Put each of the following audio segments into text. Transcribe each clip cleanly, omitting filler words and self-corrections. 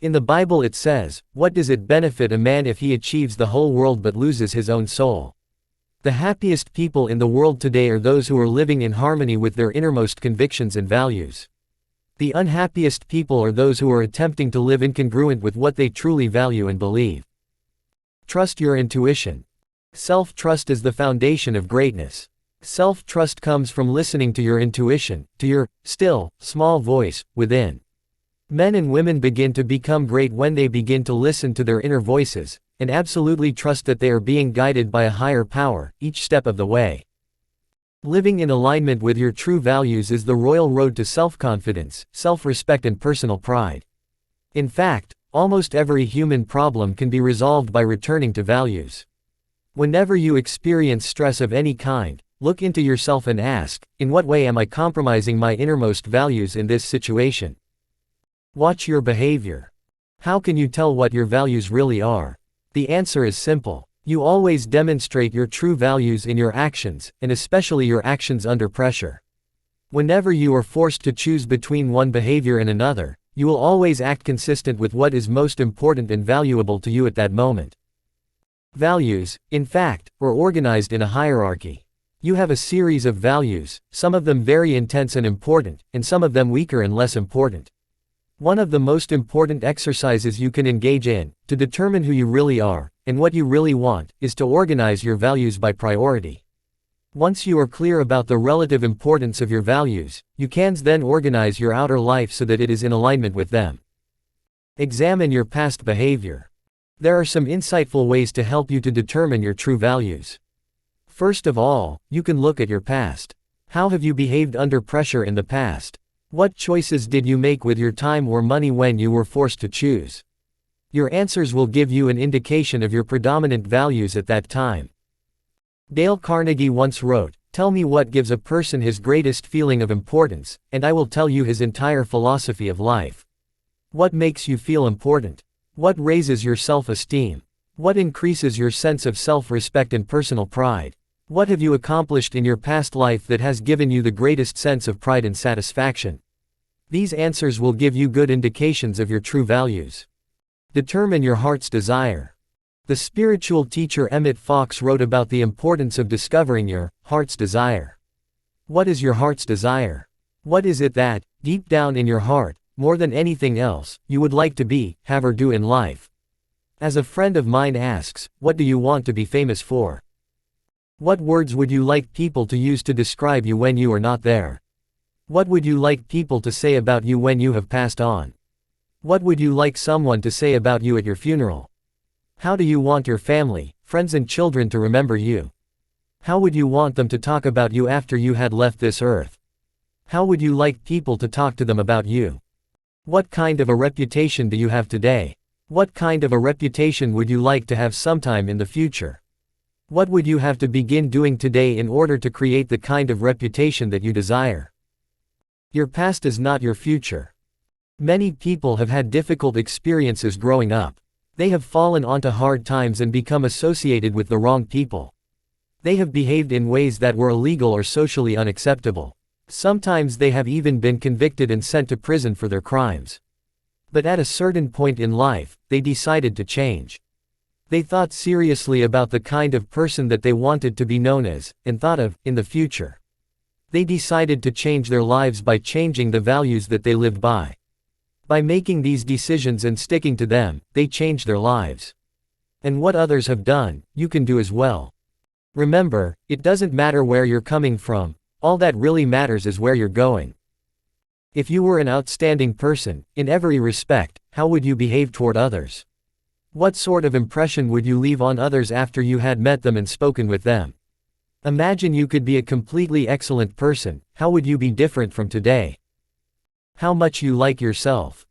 In the Bible it says, "What does it benefit a man if he achieves the whole world but loses his own soul?" The happiest people in the world today are those who are living in harmony with their innermost convictions and values. The unhappiest people are those who are attempting to live incongruent with what they truly value and believe. Trust your intuition. Self-trust is the foundation of greatness. Self-trust comes from listening to your intuition, to your still, small voice within. Men and women begin to become great when they begin to listen to their inner voices, and absolutely trust that they are being guided by a higher power, each step of the way. Living in alignment with your true values is the royal road to self-confidence, self-respect and personal pride. In fact, almost every human problem can be resolved by returning to values. Whenever you experience stress of any kind, look into yourself and ask, in what way am I compromising my innermost values in this situation? Watch your behavior. How can you tell what your values really are? The answer is simple. You always demonstrate your true values in your actions, and especially your actions under pressure. Whenever you are forced to choose between one behavior and another, you will always act consistent with what is most important and valuable to you at that moment. Values, in fact, are organized in a hierarchy. You have a series of values, some of them very intense and important, and some of them weaker and less important. One of the most important exercises you can engage in, to determine who you really are, and what you really want, is to organize your values by priority. Once you are clear about the relative importance of your values, you can then organize your outer life so that it is in alignment with them. Examine your past behavior. There are some insightful ways to help you to determine your true values. First of all, you can look at your past. How have you behaved under pressure in the past? What choices did you make with your time or money when you were forced to choose? Your answers will give you an indication of your predominant values at that time. Dale Carnegie once wrote, "Tell me what gives a person his greatest feeling of importance, and I will tell you his entire philosophy of life." What makes you feel important? What raises your self-esteem? What increases your sense of self-respect and personal pride? What have you accomplished in your past life that has given you the greatest sense of pride and satisfaction? These answers will give you good indications of your true values. Determine your heart's desire. The spiritual teacher Emmett Fox wrote about the importance of discovering your heart's desire. What is your heart's desire? What is it that, deep down in your heart, more than anything else, you would like to be, have or do in life? As a friend of mine asks, what do you want to be famous for? What words would you like people to use to describe you when you are not there? What would you like people to say about you when you have passed on? What would you like someone to say about you at your funeral? How do you want your family, friends and children to remember you? How would you want them to talk about you after you had left this earth? How would you like people to talk to them about you? What kind of a reputation do you have today? What kind of a reputation would you like to have sometime in the future? What would you have to begin doing today in order to create the kind of reputation that you desire? Your past is not your future. Many people have had difficult experiences growing up. They have fallen onto hard times and become associated with the wrong people. They have behaved in ways that were illegal or socially unacceptable. Sometimes they have even been convicted and sent to prison for their crimes. But at a certain point in life, they decided to change. They thought seriously about the kind of person that they wanted to be known as, and thought of, in the future. They decided to change their lives by changing the values that they lived by. By making these decisions and sticking to them, they changed their lives. And what others have done, you can do as well. Remember, it doesn't matter where you're coming from, all that really matters is where you're going. If you were an outstanding person, in every respect, how would you behave toward others? What sort of impression would you leave on others after you had met them and spoken with them? Imagine you could be a completely excellent person, how would you be different from today? How much you like yourself.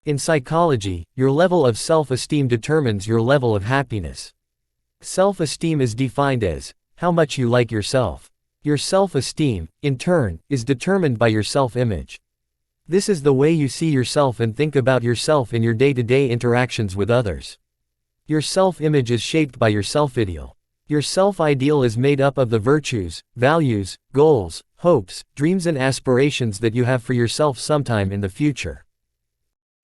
In psychology, your level of self-esteem determines your level of happiness. Self-esteem is defined as how much you like yourself. Your self-esteem, in turn, is determined by your self-image. This is the way you see yourself and think about yourself in your day-to-day interactions with others. Your self-image is shaped by your self-ideal. Your self-ideal is made up of the virtues, values, goals, hopes, dreams and aspirations that you have for yourself sometime in the future.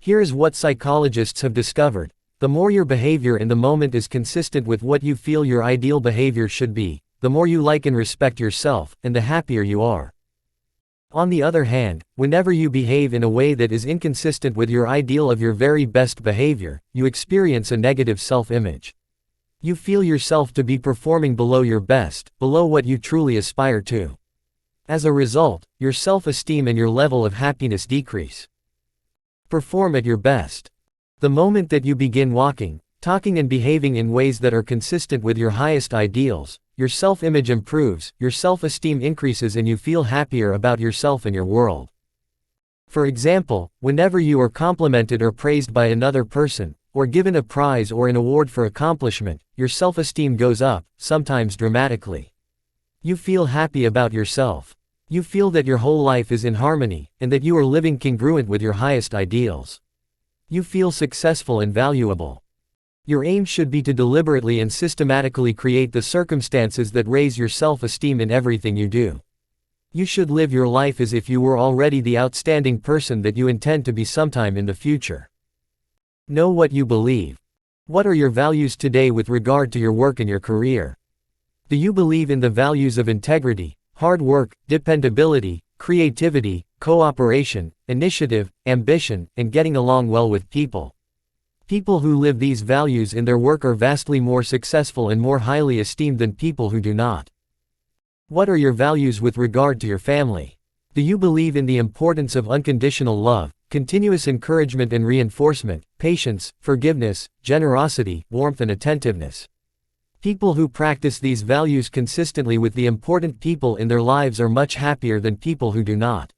Here is what psychologists have discovered. The more your behavior in the moment is consistent with what you feel your ideal behavior should be, the more you like and respect yourself, and the happier you are. On the other hand, whenever you behave in a way that is inconsistent with your ideal of your very best behavior, you experience a negative self-image. You feel yourself to be performing below your best, below what you truly aspire to. As a result, your self-esteem and your level of happiness decrease. Perform at your best. The moment that you begin walking, talking and behaving in ways that are consistent with your highest ideals, your self-image improves, your self-esteem increases and you feel happier about yourself and your world. For example, whenever you are complimented or praised by another person, or given a prize or an award for accomplishment, your self-esteem goes up, sometimes dramatically. You feel happy about yourself. You feel that your whole life is in harmony, and that you are living congruent with your highest ideals. You feel successful and valuable. Your aim should be to deliberately and systematically create the circumstances that raise your self-esteem in everything you do. You should live your life as if you were already the outstanding person that you intend to be sometime in the future. Know what you believe. What are your values today with regard to your work and your career? Do you believe in the values of integrity, hard work, dependability, creativity, cooperation, initiative, ambition, and getting along well with people? People who live these values in their work are vastly more successful and more highly esteemed than people who do not. What are your values with regard to your family? Do you believe in the importance of unconditional love, continuous encouragement and reinforcement, patience, forgiveness, generosity, warmth and attentiveness? People who practice these values consistently with the important people in their lives are much happier than people who do not.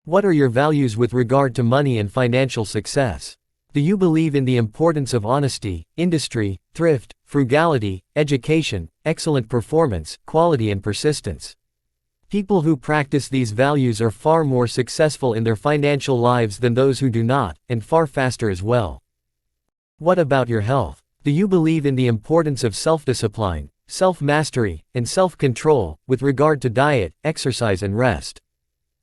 What are your values with regard to money and financial success? Do you believe in the importance of honesty, industry, thrift, frugality, education, excellent performance, quality and persistence? People who practice these values are far more successful in their financial lives than those who do not, and far faster as well. What about your health? Do you believe in the importance of self-discipline, self-mastery, and self-control, with regard to diet, exercise and rest?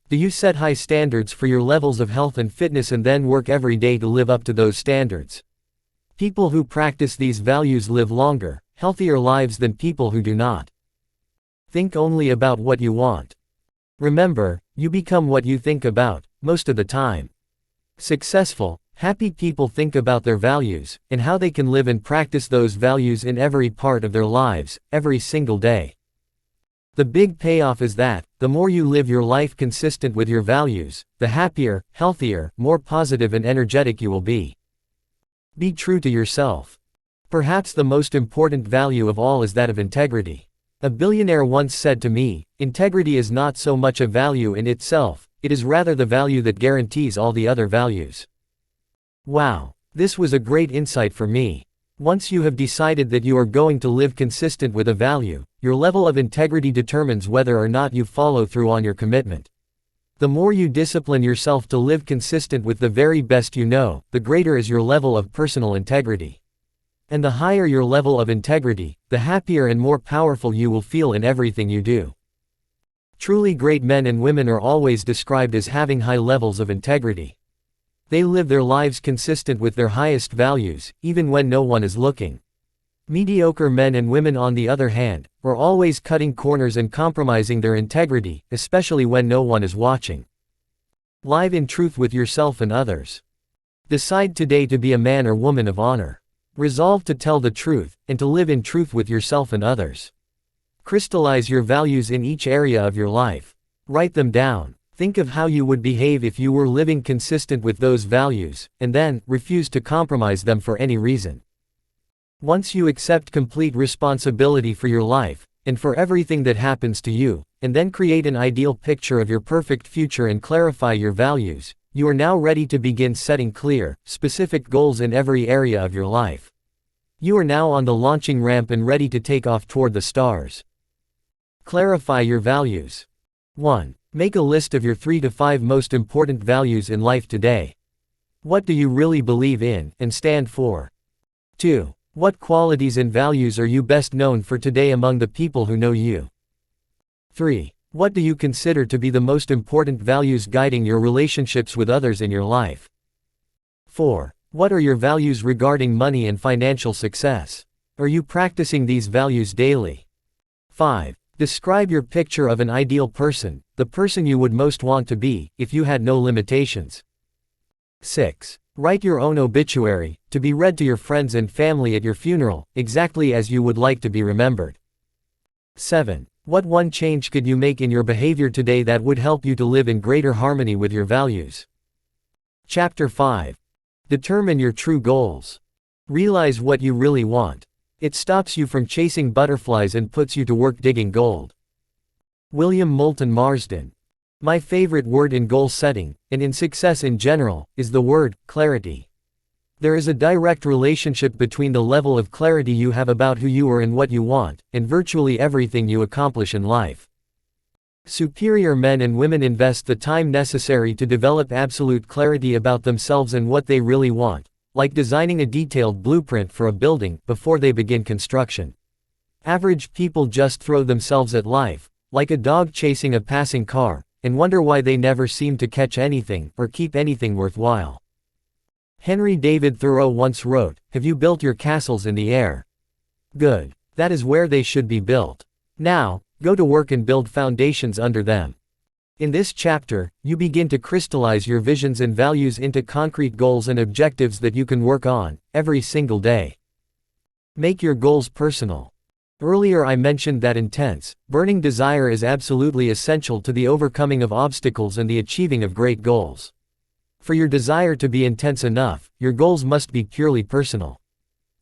Do you set high standards for your levels of health and fitness and then work every day to live up to those standards? People who practice these values live longer, healthier lives than people who do not. Think only about what you want. Remember, you become what you think about, most of the time. Successful, happy people think about their values, and how they can live and practice those values in every part of their lives, every single day. The big payoff is that, the more you live your life consistent with your values, the happier, healthier, more positive and energetic you will be. Be true to yourself. Perhaps the most important value of all is that of integrity. A billionaire once said to me, integrity is not so much a value in itself, it is rather the value that guarantees all the other values. Wow, this was a great insight for me. Once you have decided that you are going to live consistent with a value, your level of integrity determines whether or not you follow through on your commitment. The more you discipline yourself to live consistent with the very best you know, the greater is your level of personal integrity. And the higher your level of integrity, the happier and more powerful you will feel in everything you do. Truly great men and women are always described as having high levels of integrity. They live their lives consistent with their highest values, even when no one is looking. Mediocre men and women on the other hand, are always cutting corners and compromising their integrity, especially when no one is watching. Live in truth with yourself and others. Decide today to be a man or woman of honor. Resolve to tell the truth, and to live in truth with yourself and others. Crystallize your values in each area of your life. Write them down. Think of how you would behave if you were living consistent with those values, and then, refuse to compromise them for any reason. Once you accept complete responsibility for your life, and for everything that happens to you, and then create an ideal picture of your perfect future and clarify your values, you are now ready to begin setting clear, specific goals in every area of your life. You are now on the launching ramp and ready to take off toward the stars. Clarify your values. 1. Make a list of your 3 to 5 most important values in life today. What do you really believe in and stand for? 2. What qualities and values are you best known for today among the people who know you? 3. What do you consider to be the most important values guiding your relationships with others in your life? 4. What are your values regarding money and financial success? Are you practicing these values daily? 5. Describe your picture of an ideal person, the person you would most want to be, if you had no limitations. 6. Write your own obituary, to be read to your friends and family at your funeral, exactly as you would like to be remembered. 7. What one change could you make in your behavior today that would help you to live in greater harmony with your values? Chapter 5. Determine your true goals. Realize what you really want. It stops you from chasing butterflies and puts you to work digging gold. William Moulton Marsden. My favorite word in goal setting, and in success in general, is the word clarity. There is a direct relationship between the level of clarity you have about who you are and what you want, and virtually everything you accomplish in life. Superior men and women invest the time necessary to develop absolute clarity about themselves and what they really want, like designing a detailed blueprint for a building before they begin construction. Average people just throw themselves at life, like a dog chasing a passing car, and wonder why they never seem to catch anything or keep anything worthwhile. Henry David Thoreau once wrote, "Have you built your castles in the air? Good. That is where they should be built. Now, go to work and build foundations under them." In this chapter, you begin to crystallize your visions and values into concrete goals and objectives that you can work on, every single day. Make your goals personal. Earlier I mentioned that intense, burning desire is absolutely essential to the overcoming of obstacles and the achieving of great goals. For your desire to be intense enough, your goals must be purely personal.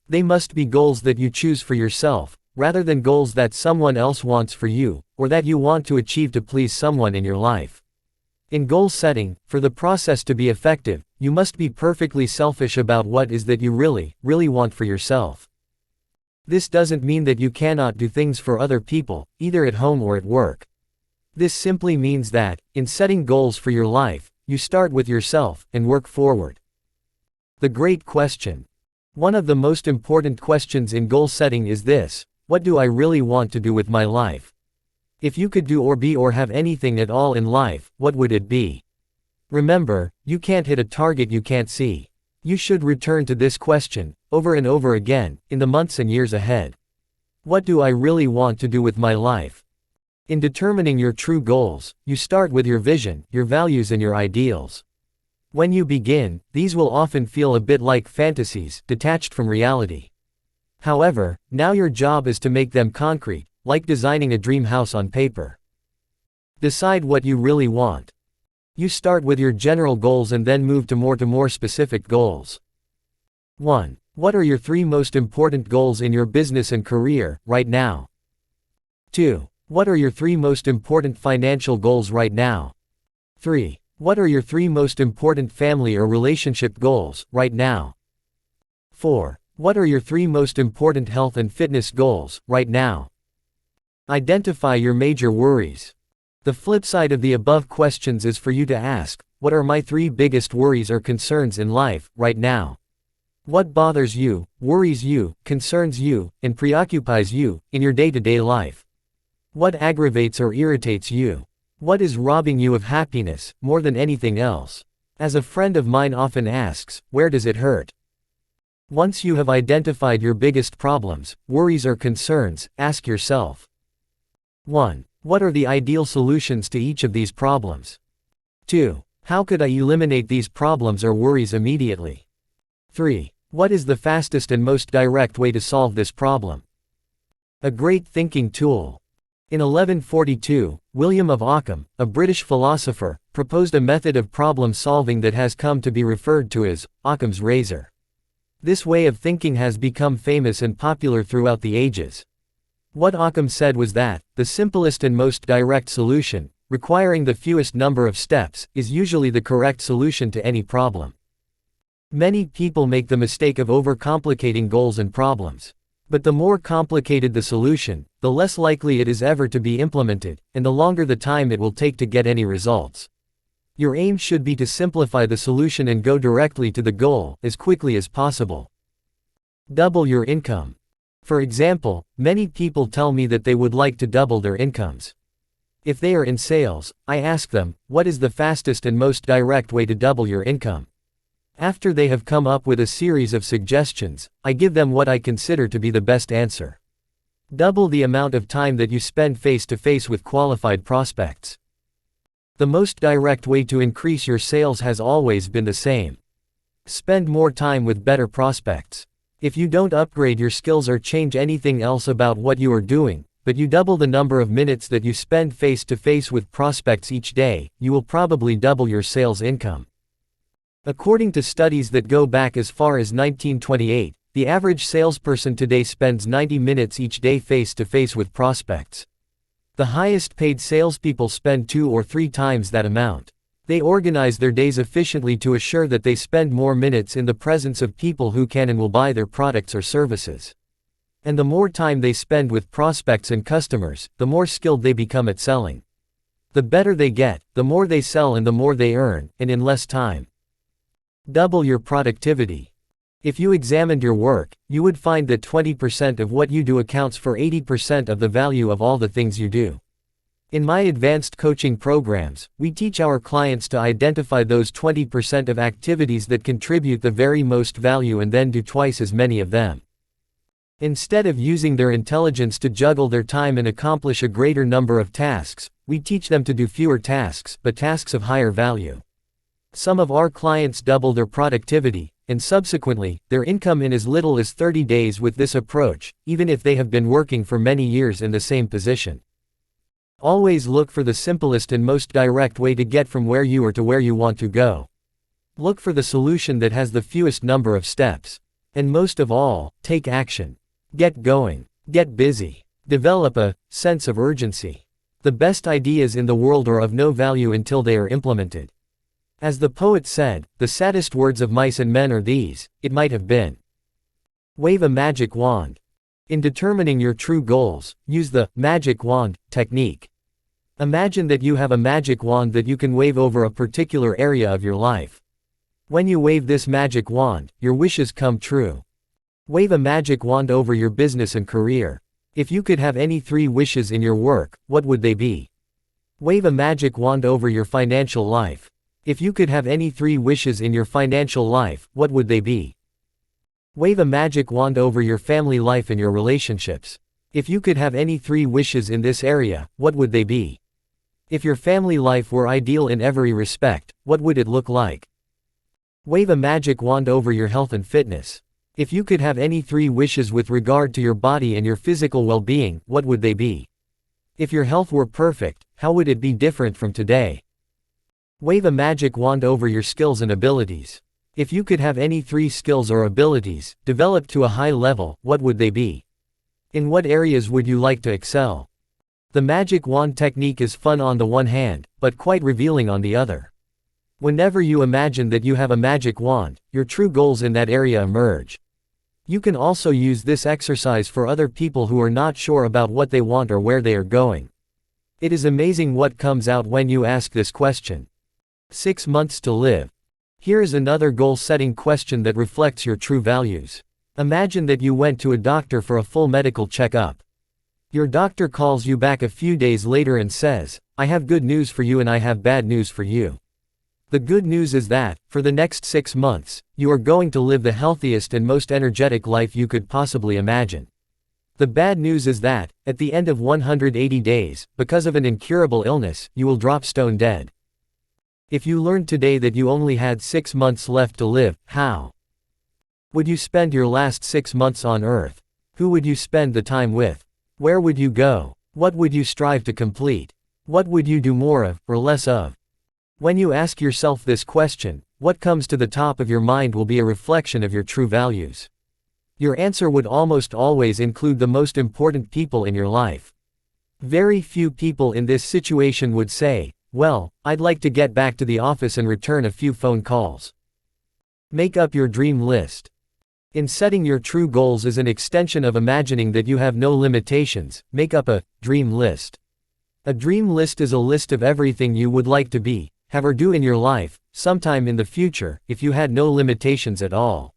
They must be goals that you choose for yourself, rather than goals that someone else wants for you, or that you want to achieve to please someone in your life. In goal setting, for the process to be effective, you must be perfectly selfish about what is that you really want for yourself. This doesn't mean that you cannot do things for other people, either at home or at work. This simply means that, in setting goals for your life, you start with yourself, and work forward. The great question. One of the most important questions in goal setting is this: what do I really want to do with my life? If you could do or be or have anything at all in life, what would it be? Remember, you can't hit a target you can't see. You should return to this question, over and over again, in the months and years ahead. What do I really want to do with my life? In determining your true goals, you start with your vision, your values and your ideals. When you begin, these will often feel a bit like fantasies, detached from reality. However, now your job is to make them concrete, like designing a dream house on paper. Decide what you really want. You start with your general goals and then move to more specific goals. 1. What are your 3 most important goals in your business and career, right now? 2. What are your 3 most important financial goals right now? 3. What are your 3 most important family or relationship goals, right now? 4. What are your 3 most important health and fitness goals, right now? Identify your major worries. The flip side of the above questions is for you to ask, what are my 3 biggest worries or concerns in life, right now? What bothers you, worries you, concerns you, and preoccupies you, in your day-to-day life? What aggravates or irritates you? What is robbing you of happiness, more than anything else? As a friend of mine often asks, where does it hurt? Once you have identified your biggest problems, worries or concerns, ask yourself. 1. What are the ideal solutions to each of these problems? 2. How could I eliminate these problems or worries immediately? 3. What is the fastest and most direct way to solve this problem? A great thinking tool. In 1142, William of Ockham, a British philosopher, proposed a method of problem solving that has come to be referred to as Occam's razor. This way of thinking has become famous and popular throughout the ages. What Occam said was that, the simplest and most direct solution, requiring the fewest number of steps, is usually the correct solution to any problem. Many people make the mistake of overcomplicating goals and problems. But the more complicated the solution, the less likely it is ever to be implemented, and the longer the time it will take to get any results. Your aim should be to simplify the solution and go directly to the goal, as quickly as possible. Double your income. For example, many people tell me that they would like to double their incomes. If they are in sales, I ask them, what is the fastest and most direct way to double your income? After they have come up with a series of suggestions, I give them what I consider to be the best answer. Double the amount of time that you spend face-to-face with qualified prospects. The most direct way to increase your sales has always been the same. Spend more time with better prospects. If you don't upgrade your skills or change anything else about what you are doing, but you double the number of minutes that you spend face-to-face with prospects each day, you will probably double your sales income. According to studies that go back as far as 1928, the average salesperson today spends 90 minutes each day face-to-face with prospects. The highest paid salespeople spend 2 or 3 times that amount. They organize their days efficiently to assure that they spend more minutes in the presence of people who can and will buy their products or services. And the more time they spend with prospects and customers, the more skilled they become at selling. The better they get, the more they sell and the more they earn, and in less time. Double your productivity. If you examined your work, you would find that 20% of what you do accounts for 80% of the value of all the things you do. In my advanced coaching programs, we teach our clients to identify those 20% of activities that contribute the very most value and then do twice as many of them. Instead of using their intelligence to juggle their time and accomplish a greater number of tasks, we teach them to do fewer tasks, but tasks of higher value. Some of our clients double their productivity, and subsequently, their income in as little as 30 days with this approach, even if they have been working for many years in the same position. Always look for the simplest and most direct way to get from where you are to where you want to go. Look for the solution that has the fewest number of steps. And most of all, take action. Get going. Get busy. Develop a sense of urgency. The best ideas in the world are of no value until they are implemented. As the poet said, the saddest words of mice and men are these: it might have been. Wave a magic wand. In determining your true goals, use the magic wand technique. Imagine that you have a magic wand that you can wave over a particular area of your life. When you wave this magic wand, your wishes come true. Wave a magic wand over your business and career. If you could have any 3 wishes in your work, what would they be? Wave a magic wand over your financial life. If you could have any 3 wishes in your financial life, what would they be? Wave a magic wand over your family life and your relationships. If you could have any 3 wishes in this area, what would they be? If your family life were ideal in every respect, what would it look like? Wave a magic wand over your health and fitness. If you could have any 3 wishes with regard to your body and your physical well-being, what would they be? If your health were perfect, how would it be different from today? Wave a magic wand over your skills and abilities. If you could have any 3 skills or abilities, developed to a high level, what would they be? In what areas would you like to excel? The magic wand technique is fun on the one hand, but quite revealing on the other. Whenever you imagine that you have a magic wand, your true goals in that area emerge. You can also use this exercise for other people who are not sure about what they want or where they are going. It is amazing what comes out when you ask this question. 6 months to live. Here is another goal-setting question that reflects your true values. Imagine that you went to a doctor for a full medical checkup. Your doctor calls you back a few days later and says, "I have good news for you and I have bad news for you." The good news is that, for the next 6 months, you are going to live the healthiest and most energetic life you could possibly imagine. The bad news is that, at the end of 180 days, because of an incurable illness, you will drop stone dead. If you learned today that you only had 6 months left to live, how would you spend your last 6 months on Earth? Who would you spend the time with? Where would you go? What would you strive to complete? What would you do more of, or less of? When you ask yourself this question, what comes to the top of your mind will be a reflection of your true values. Your answer would almost always include the most important people in your life. Very few people in this situation would say, "Well, I'd like to get back to the office and return a few phone calls." Make up your dream list. In setting your true goals as an extension of imagining that you have no limitations, make up a dream list. A dream list is a list of everything you would like to be, have or do in your life, sometime in the future, if you had no limitations at all.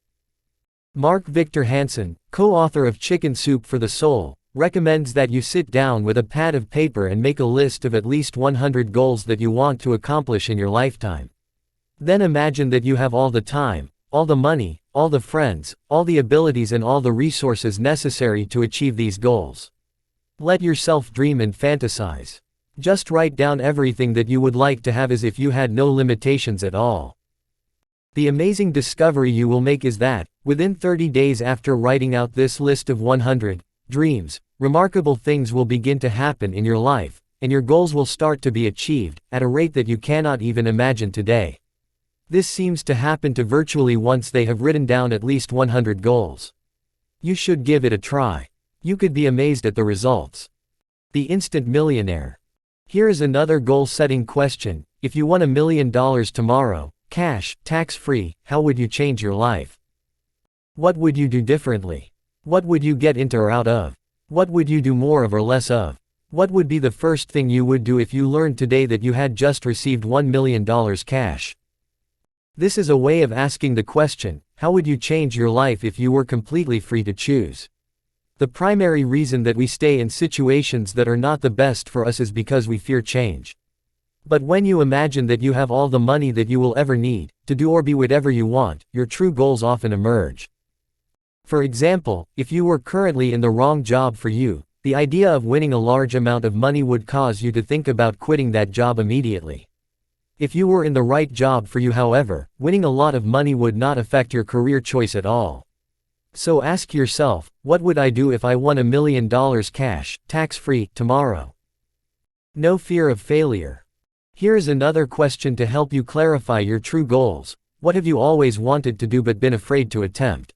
Mark Victor Hansen, co-author of Chicken Soup for the Soul, recommends that you sit down with a pad of paper and make a list of at least 100 goals that you want to accomplish in your lifetime. Then imagine that you have all the time, all the money, all the friends, all the abilities and all the resources necessary to achieve these goals. Let yourself dream and fantasize. Just write down everything that you would like to have as if you had no limitations at all. The amazing discovery you will make is that, within 30 days after writing out this list of 100 dreams, remarkable things will begin to happen in your life, and your goals will start to be achieved, at a rate that you cannot even imagine today. This seems to happen to virtually once they have written down at least 100 goals. You should give it a try. You could be amazed at the results. The Instant Millionaire. Here is another goal-setting question: if you won $1 million tomorrow, cash, tax-free, how would you change your life? What would you do differently? What would you get into or out of? What would you do more of or less of? What would be the first thing you would do if you learned today that you had just received $1 million cash? This is a way of asking the question, how would you change your life if you were completely free to choose? The primary reason that we stay in situations that are not the best for us is because we fear change. But when you imagine that you have all the money that you will ever need, to do or be whatever you want, your true goals often emerge. For example, if you were currently in the wrong job for you, the idea of winning a large amount of money would cause you to think about quitting that job immediately. If you were in the right job for you, however, winning a lot of money would not affect your career choice at all. So ask yourself, what would I do if I won $1 million cash, tax-free, tomorrow? No fear of failure. Here is another question to help you clarify your true goals. What have you always wanted to do but been afraid to attempt?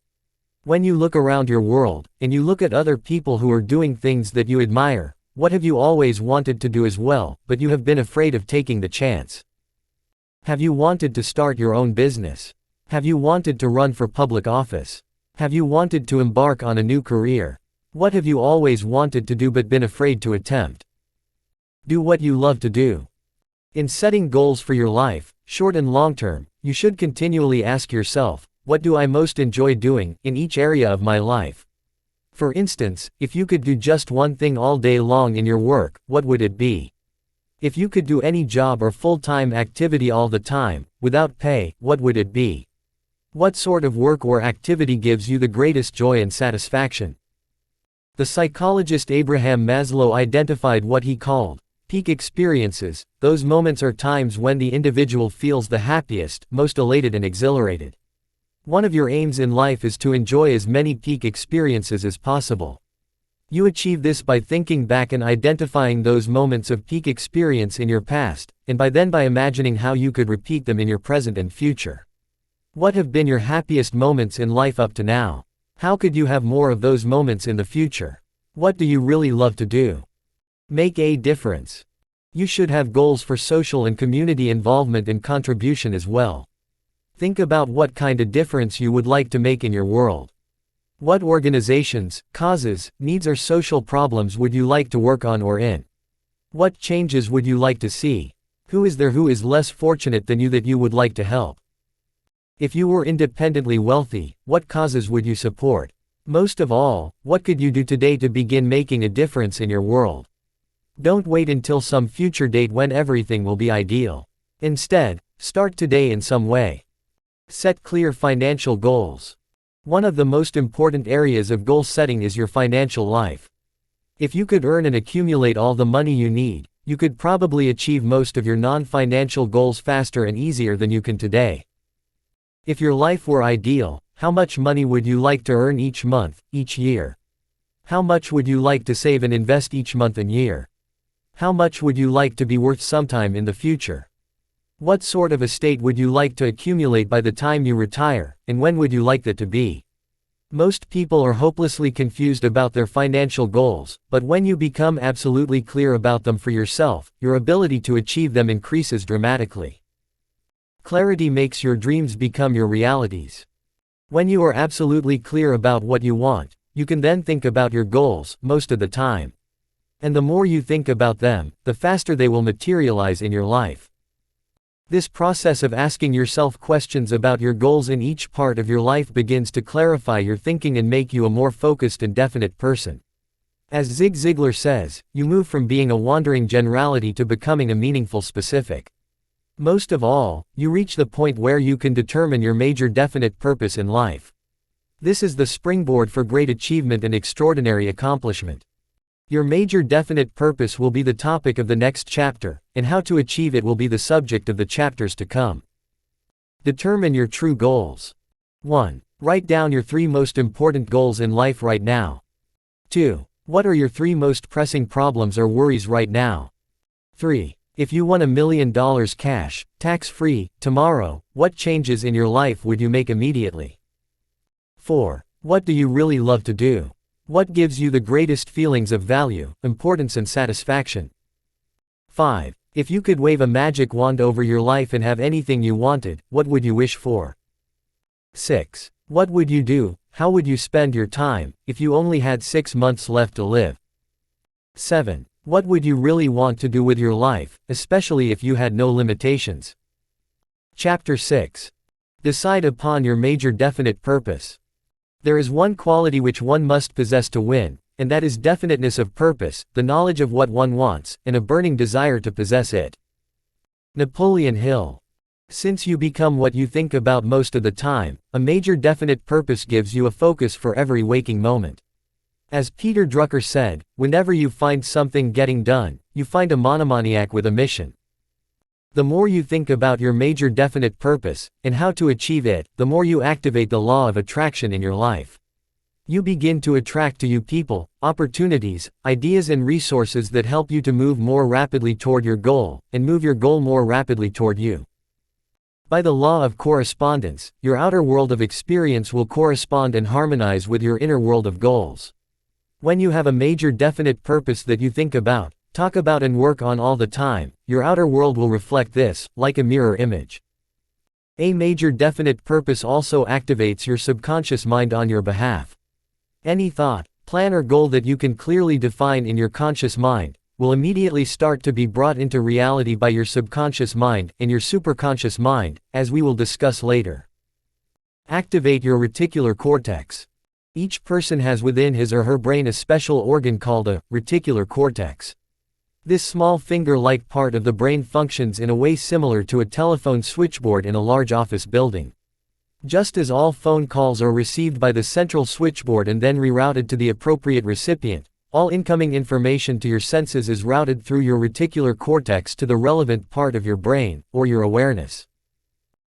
When you look around your world, and you look at other people who are doing things that you admire, what have you always wanted to do as well, but you have been afraid of taking the chance? Have you wanted to start your own business? Have you wanted to run for public office? Have you wanted to embark on a new career? What have you always wanted to do but been afraid to attempt? Do what you love to do. In setting goals for your life, short and long term, you should continually ask yourself, what do I most enjoy doing, in each area of my life? For instance, if you could do just one thing all day long in your work, what would it be? If you could do any job or full-time activity all the time, without pay, what would it be? What sort of work or activity gives you the greatest joy and satisfaction? The psychologist Abraham Maslow identified what he called peak experiences. Those moments are times when the individual feels the happiest, most elated and exhilarated. One of your aims in life is to enjoy as many peak experiences as possible. You achieve this by thinking back and identifying those moments of peak experience in your past, and by imagining how you could repeat them in your present and future. What have been your happiest moments in life up to now? How could you have more of those moments in the future? What do you really love to do? Make a difference. You should have goals for social and community involvement and contribution as well. Think about what kind of difference you would like to make in your world. What organizations, causes, needs or social problems would you like to work on or in? What changes would you like to see? Who is there who is less fortunate than you that you would like to help? If you were independently wealthy, what causes would you support? Most of all, what could you do today to begin making a difference in your world? Don't wait until some future date when everything will be ideal. Instead, start today in some way. Set clear financial goals. One of the most important areas of goal setting is your financial life. If you could earn and accumulate all the money you need, you could probably achieve most of your non-financial goals faster and easier than you can today. If your life were ideal, how much money would you like to earn each month, each year? How much would you like to save and invest each month and year? How much would you like to be worth sometime in the future? What sort of estate would you like to accumulate by the time you retire, and when would you like that to be? Most people are hopelessly confused about their financial goals, but when you become absolutely clear about them for yourself, your ability to achieve them increases dramatically. Clarity makes your dreams become your realities. When you are absolutely clear about what you want, you can then think about your goals, most of the time. And the more you think about them, the faster they will materialize in your life. This process of asking yourself questions about your goals in each part of your life begins to clarify your thinking and make you a more focused and definite person. As Zig Ziglar says, you move from being a wandering generality to becoming a meaningful specific. Most of all, you reach the point where you can determine your major definite purpose in life. This is the springboard for great achievement and extraordinary accomplishment. Your major definite purpose will be the topic of the next chapter, and how to achieve it will be the subject of the chapters to come. Determine your true goals. 1. Write down your 3 most important goals in life right now. 2. What are your 3 most pressing problems or worries right now? 3. If you won $1 million cash, tax-free, tomorrow, what changes in your life would you make immediately? 4. What do you really love to do? What gives you the greatest feelings of value, importance and satisfaction? 5. If you could wave a magic wand over your life and have anything you wanted, what would you wish for? 6. What would you do, how would you spend your time, if you only had 6 months left to live? 7. What would you really want to do with your life, especially if you had no limitations? Chapter 6. Decide upon your major definite purpose. There is one quality which one must possess to win, and that is definiteness of purpose, the knowledge of what one wants, and a burning desire to possess it. Napoleon Hill. Since you become what you think about most of the time, a major definite purpose gives you a focus for every waking moment. As Peter Drucker said, whenever you find something getting done, you find a monomaniac with a mission. The more you think about your major definite purpose, and how to achieve it, the more you activate the law of attraction in your life. You begin to attract to you people, opportunities, ideas and resources that help you to move more rapidly toward your goal, and move your goal more rapidly toward you. By the law of correspondence, your outer world of experience will correspond and harmonize with your inner world of goals. When you have a major definite purpose that you think about, talk about and work on all the time, your outer world will reflect this, like a mirror image. A major definite purpose also activates your subconscious mind on your behalf. Any thought, plan or goal that you can clearly define in your conscious mind, will immediately start to be brought into reality by your subconscious mind and your superconscious mind, as we will discuss later. Activate your reticular cortex. Each person has within his or her brain a special organ called a reticular cortex. This small finger-like part of the brain functions in a way similar to a telephone switchboard in a large office building. Just as all phone calls are received by the central switchboard and then rerouted to the appropriate recipient, all incoming information to your senses is routed through your reticular cortex to the relevant part of your brain, or your awareness.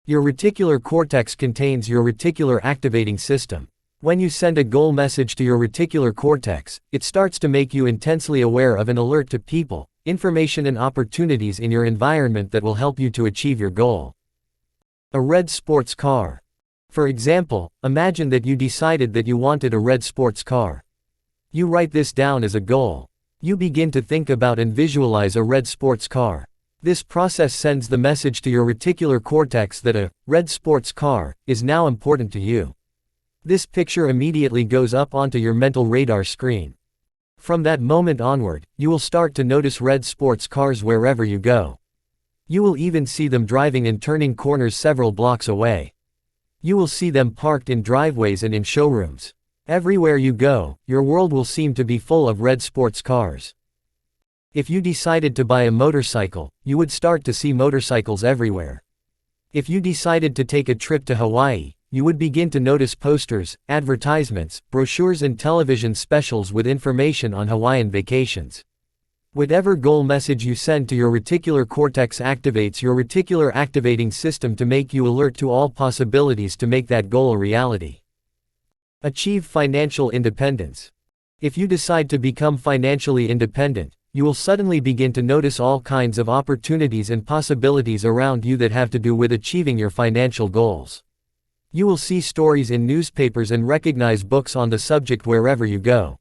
Your reticular cortex contains your reticular activating system. When you send a goal message to your reticular cortex, it starts to make you intensely aware of and alert to people, information and opportunities in your environment that will help you to achieve your goal. A red sports car. For example, imagine that you decided that you wanted a red sports car. You write this down as a goal. You begin to think about and visualize a red sports car. This process sends the message to your reticular cortex that a red sports car is now important to you. This picture immediately goes up onto your mental radar screen. From that moment onward, you will start to notice red sports cars wherever you go. You will even see them driving and turning corners several blocks away. You will see them parked in driveways and in showrooms. Everywhere you go, your world will seem to be full of red sports cars. If you decided to buy a motorcycle, you would start to see motorcycles everywhere. If you decided to take a trip to Hawaii, you would begin to notice posters, advertisements, brochures and television specials with information on Hawaiian vacations. Whatever goal message you send to your reticular cortex activates your reticular activating system to make you alert to all possibilities to make that goal a reality. Achieve financial independence. If you decide to become financially independent, you will suddenly begin to notice all kinds of opportunities and possibilities around you that have to do with achieving your financial goals. You will see stories in newspapers and recognize books on the subject wherever you go.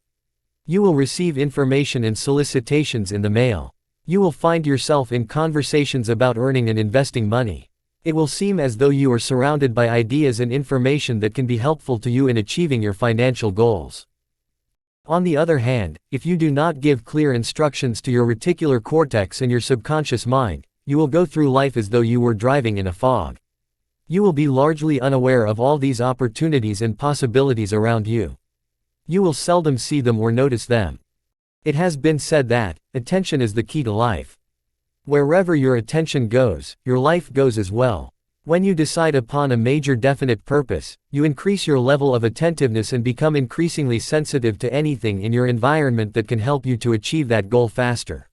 You will receive information and solicitations in the mail. You will find yourself in conversations about earning and investing money. It will seem as though you are surrounded by ideas and information that can be helpful to you in achieving your financial goals. On the other hand, if you do not give clear instructions to your reticular cortex and your subconscious mind, you will go through life as though you were driving in a fog. You will be largely unaware of all these opportunities and possibilities around you. You will seldom see them or notice them. It has been said that attention is the key to life. Wherever your attention goes, your life goes as well. When you decide upon a major definite purpose, you increase your level of attentiveness and become increasingly sensitive to anything in your environment that can help you to achieve that goal faster.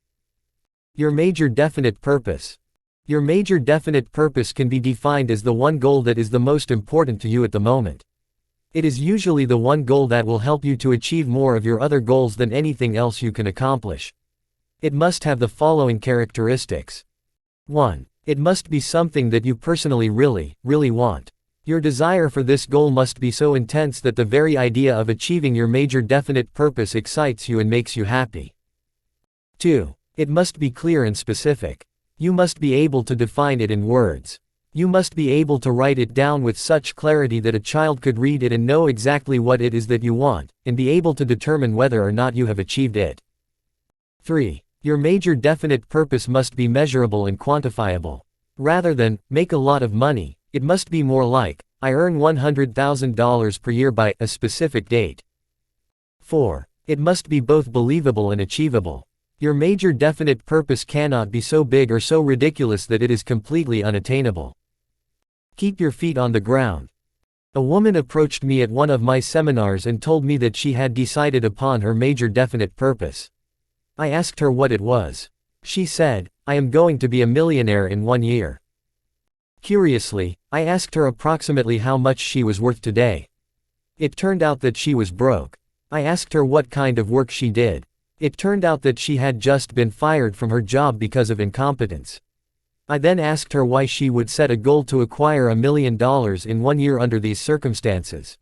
Your major definite purpose. Your major definite purpose can be defined as the one goal that is the most important to you at the moment. It is usually the one goal that will help you to achieve more of your other goals than anything else you can accomplish. It must have the following characteristics. 1. It must be something that you personally really want. Your desire for this goal must be so intense that the very idea of achieving your major definite purpose excites you and makes you happy. 2. It must be clear and specific. You must be able to define it in words. You must be able to write it down with such clarity that a child could read it and know exactly what it is that you want, and be able to determine whether or not you have achieved it. 3. Your major definite purpose must be measurable and quantifiable. Rather than, make a lot of money, it must be more like, I earn $100,000 per year by a specific date. 4. It must be both believable and achievable. Your major definite purpose cannot be so big or so ridiculous that it is completely unattainable. Keep your feet on the ground. A woman approached me at one of my seminars and told me that she had decided upon her major definite purpose. I asked her what it was. She said, I am going to be a millionaire in 1 year. Curiously, I asked her approximately how much she was worth today. It turned out that she was broke. I asked her what kind of work she did. It turned out that she had just been fired from her job because of incompetence. I then asked her why she would set a goal to acquire $1 million in 1 year under these circumstances.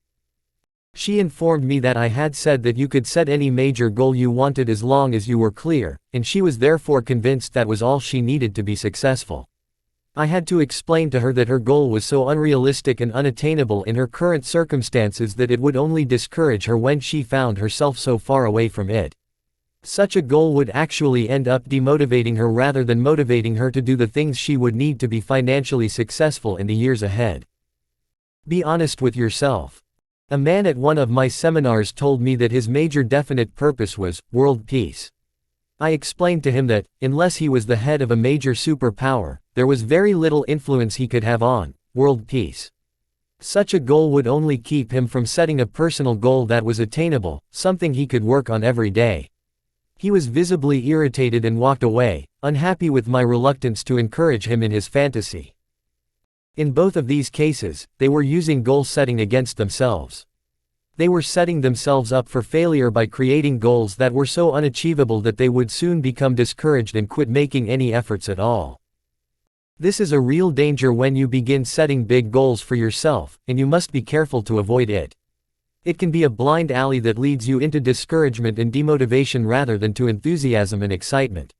She informed me that I had said that you could set any major goal you wanted as long as you were clear, and she was therefore convinced that was all she needed to be successful. I had to explain to her that her goal was so unrealistic and unattainable in her current circumstances that it would only discourage her when she found herself so far away from it. Such a goal would actually end up demotivating her rather than motivating her to do the things she would need to be financially successful in the years ahead. Be honest with yourself. A man at one of my seminars told me that his major definite purpose was world peace. I explained to him that, unless he was the head of a major superpower, there was very little influence he could have on world peace. Such a goal would only keep him from setting a personal goal that was attainable, something he could work on every day. He was visibly irritated and walked away, unhappy with my reluctance to encourage him in his fantasy. In both of these cases, they were using goal setting against themselves. They were setting themselves up for failure by creating goals that were so unachievable that they would soon become discouraged and quit making any efforts at all. This is a real danger when you begin setting big goals for yourself, and you must be careful to avoid it. It can be a blind alley that leads you into discouragement and demotivation rather than to enthusiasm and excitement.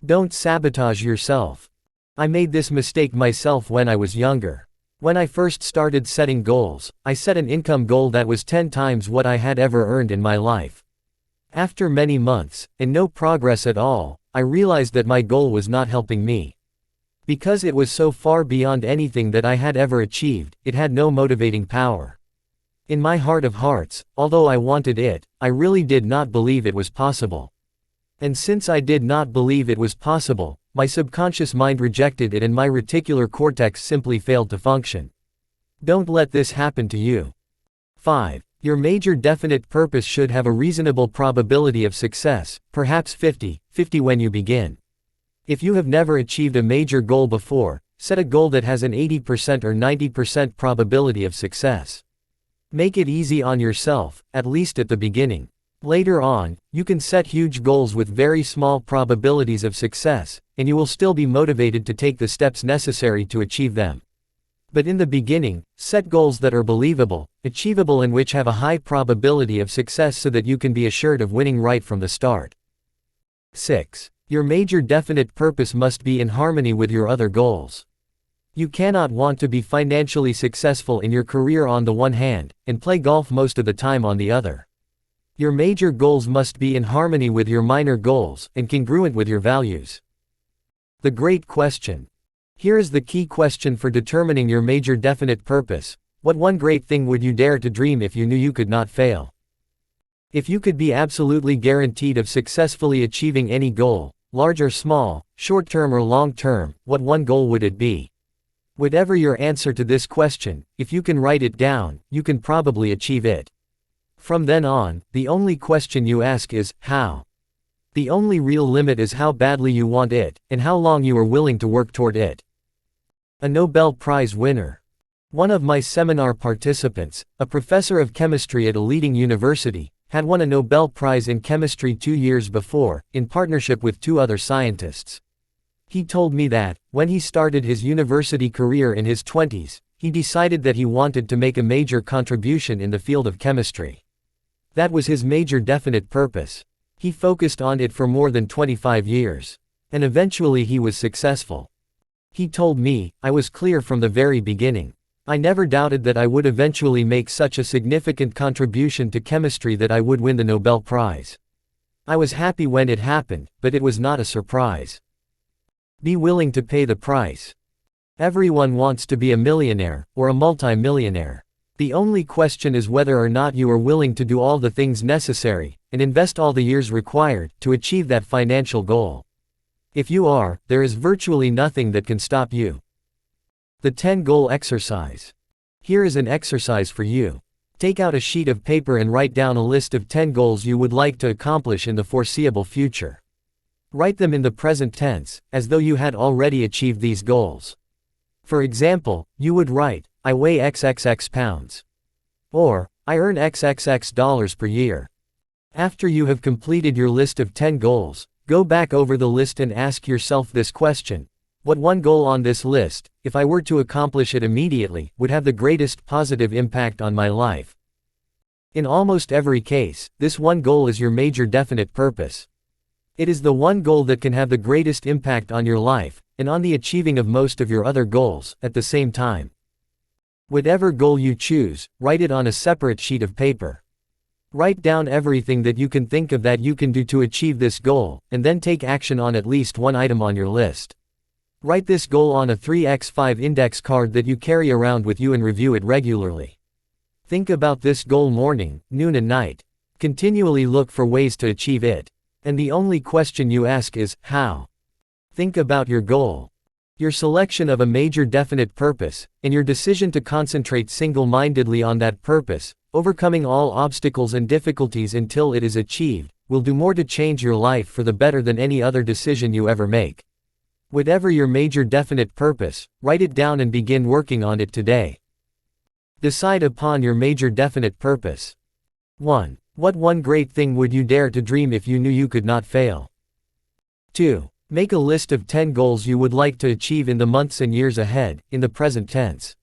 Don't sabotage yourself. I made this mistake myself when I was younger. When I first started setting goals, I set an income goal that was 10 times what I had ever earned in my life. After many months, and no progress at all, I realized that my goal was not helping me. Because it was so far beyond anything that I had ever achieved, it had no motivating power. In my heart of hearts, although I wanted it, I really did not believe it was possible. And since I did not believe it was possible, my subconscious mind rejected it and my reticular cortex simply failed to function. Don't let this happen to you. 5. Your major definite purpose should have a reasonable probability of success, perhaps 50-50 when you begin. If you have never achieved a major goal before, set a goal that has an 80% or 90% probability of success. Make it easy on yourself, at least at the beginning. Later on, you can set huge goals with very small probabilities of success, and you will still be motivated to take the steps necessary to achieve them. But in the beginning, set goals that are believable, achievable and which have a high probability of success so that you can be assured of winning right from the start. 6. Your major definite purpose must be in harmony with your other goals. You cannot want to be financially successful in your career on the one hand, and play golf most of the time on the other. Your major goals must be in harmony with your minor goals, and congruent with your values. The great question. Here is the key question for determining your major definite purpose. What one great thing would you dare to dream if you knew you could not fail? If you could be absolutely guaranteed of successfully achieving any goal, large or small, short-term or long-term, what one goal would it be? Whatever your answer to this question, if you can write it down, you can probably achieve it. From then on, the only question you ask is, how? The only real limit is how badly you want it, and how long you are willing to work toward it. A Nobel Prize winner. One of my seminar participants, a professor of chemistry at a leading university, had won a Nobel Prize in chemistry 2 years before, in partnership with 2 other scientists. He told me that, when he started his university career in his 20s, he decided that he wanted to make a major contribution in the field of chemistry. That was his major definite purpose. He focused on it for more than 25 years. And eventually he was successful. He told me, I was clear from the very beginning. I never doubted that I would eventually make such a significant contribution to chemistry that I would win the Nobel Prize. I was happy when it happened, but it was not a surprise. Be willing to pay the price. Everyone wants to be a millionaire, or a multi-millionaire. The only question is whether or not you are willing to do all the things necessary, and invest all the years required, to achieve that financial goal. If you are, there is virtually nothing that can stop you. The 10-goal exercise. Here is an exercise for you. Take out a sheet of paper and write down a list of 10 goals you would like to accomplish in the foreseeable future. Write them in the present tense, as though you had already achieved these goals. For example, you would write, I weigh XXX pounds. Or, I earn XXX dollars per year. After you have completed your list of 10 goals, go back over the list and ask yourself this question. What one goal on this list, if I were to accomplish it immediately, would have the greatest positive impact on my life? In almost every case, this one goal is your major definite purpose. It is the one goal that can have the greatest impact on your life, and on the achieving of most of your other goals, at the same time. Whatever goal you choose, write it on a separate sheet of paper. Write down everything that you can think of that you can do to achieve this goal, and then take action on at least one item on your list. Write this goal on a 3x5 index card that you carry around with you and review it regularly. Think about this goal morning, noon and night. Continually look for ways to achieve it. And the only question you ask is, how? Think about your goal. Your selection of a major definite purpose, and your decision to concentrate single-mindedly on that purpose, overcoming all obstacles and difficulties until it is achieved, will do more to change your life for the better than any other decision you ever make. Whatever your major definite purpose, write it down and begin working on it today. Decide upon your major definite purpose. 1. What one great thing would you dare to dream if you knew you could not fail? 2. Make a list of 10 goals you would like to achieve in the months and years ahead, in the present tense.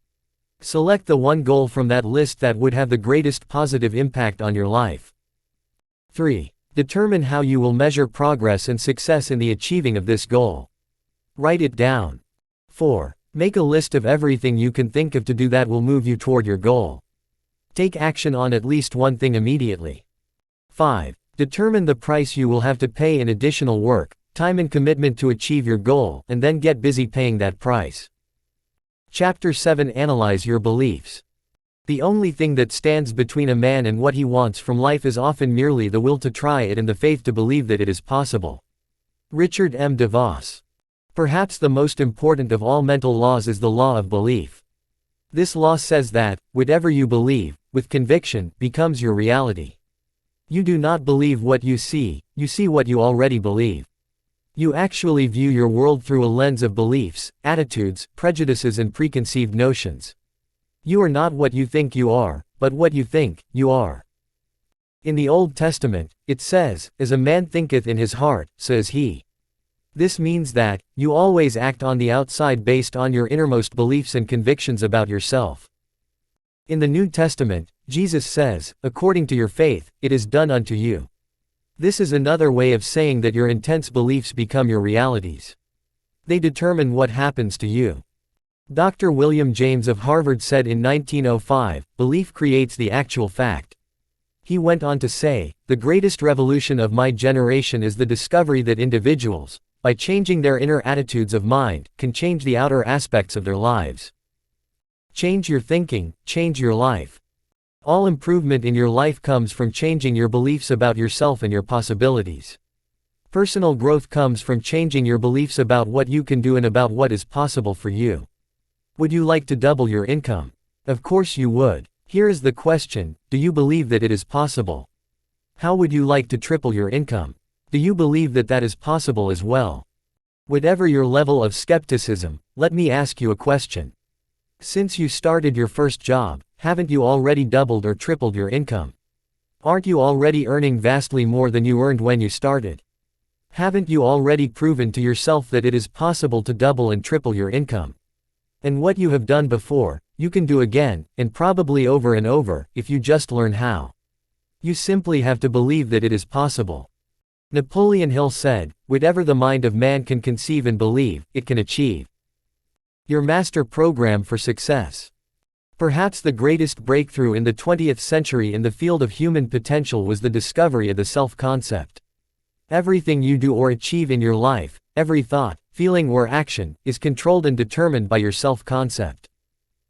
Select the one goal from that list that would have the greatest positive impact on your life. 3. Determine how you will measure progress and success in the achieving of this goal. Write it down. 4. Make a list of everything you can think of to do that will move you toward your goal. Take action on at least one thing immediately. 5. Determine the price you will have to pay in additional work, time and commitment to achieve your goal, and then get busy paying that price. Chapter 7. Analyze your beliefs. The only thing that stands between a man and what he wants from life is often merely the will to try it and the faith to believe that it is possible. Richard M. DeVos. Perhaps the most important of all mental laws is the law of belief. This law says that, whatever you believe, with conviction, becomes your reality. You do not believe what you see what you already believe. You actually view your world through a lens of beliefs, attitudes, prejudices and preconceived notions. You are not what you think you are, but what you think you are. In the Old Testament, it says, "As a man thinketh in his heart, so is he." This means that, you always act on the outside based on your innermost beliefs and convictions about yourself. In the New Testament, Jesus says, "According to your faith, it is done unto you." This is another way of saying that your intense beliefs become your realities. They determine what happens to you. Dr. William James of Harvard said in 1905, "Belief creates the actual fact." He went on to say, "The greatest revolution of my generation is the discovery that individuals, by changing their inner attitudes of mind, can change the outer aspects of their lives." Change your thinking, change your life. All improvement in your life comes from changing your beliefs about yourself and your possibilities. Personal growth comes from changing your beliefs about what you can do and about what is possible for you. Would you like to double your income? Of course you would. Here is the question, do you believe that it is possible? How would you like to triple your income? Do you believe that that is possible as well? Whatever your level of skepticism, let me ask you a question. Since you started your first job, haven't you already doubled or tripled your income? Aren't you already earning vastly more than you earned when you started? Haven't you already proven to yourself that it is possible to double and triple your income? And what you have done before, you can do again, and probably over and over, if you just learn how. You simply have to believe that it is possible. Napoleon Hill said, "Whatever the mind of man can conceive and believe, it can achieve." Your master program for success. Perhaps the greatest breakthrough in the 20th century in the field of human potential was the discovery of the self-concept. Everything you do or achieve in your life, every thought, feeling or action, is controlled and determined by your self-concept.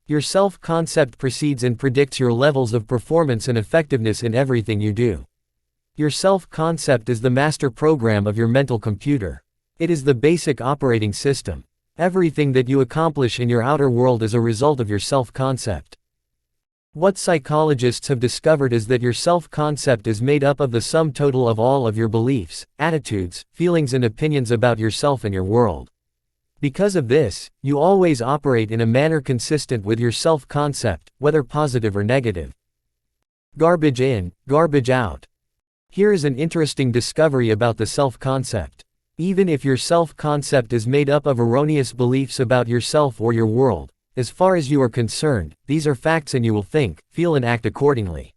Your self-concept precedes and predicts your levels of performance and effectiveness in everything you do. Your self-concept is the master program of your mental computer. It is the basic operating system. Everything that you accomplish in your outer world is a result of your self-concept. What psychologists have discovered is that your self-concept is made up of the sum total of all of your beliefs, attitudes, feelings and opinions about yourself and your world. Because of this, you always operate in a manner consistent with your self-concept, whether positive or negative. Garbage in, garbage out. Here is an interesting discovery about the self-concept. Even if your self-concept is made up of erroneous beliefs about yourself or your world, as far as you are concerned, these are facts and you will think, feel and act accordingly.